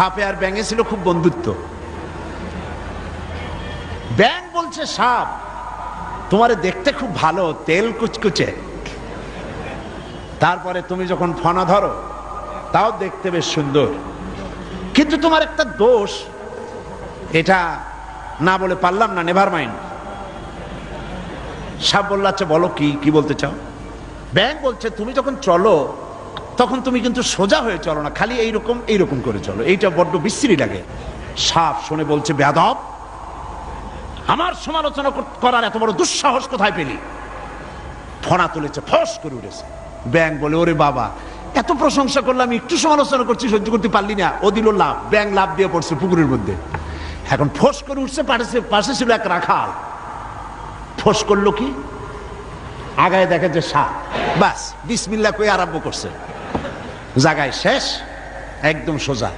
সাপে আর ব্যাঙে ছিল খুব বন্ধুত্ব। ব্যাঙ বলছে সাপ, তোমারে দেখতে খুব ভালো, তেল কুচকুচে, তারপরে তুমি যখন ফনা ধরো তাও দেখতে বেশ সুন্দর, কিন্তু তোমার একটা দোষ, এটা না বলে পারলাম না, নেভার মাইন্ড। সাপ বলল আচ্ছা বলো, কি বলতে চাও? ব্যাঙ বলছে তুমি যখন চলো তখন তুমি কিন্তু সোজা হয়ে চলো না, খালি এইরকম করে চলো, এইটা বড্ড বিশ্রী লাগে। সাপ শুনে বলছে বেয়াদব, আমার সমালোচনা করার এত বড় দুঃসাহস কোথায় পেলি? ফনা তুলেছে, ফস করে উঠেছে। ব্যাঙ বলে ওরে বাবা, এত প্রশংসা করলাম, একটু সমালোচনা করছি, সহ্য করতে পারলি না? ও দিল লাভ, ব্যাঙ লাভ দিয়ে পড়ছে পুকুরের মধ্যে। এখন ফস করে উঠছে, পাশে ছিল এক রাখাল, ফস করলো কি, আগায় দেখে যে সাপ, বাস বিসমিল্লাহ কই আরম্ভ করছে, জায়গায় শেষ, একদম সোজা।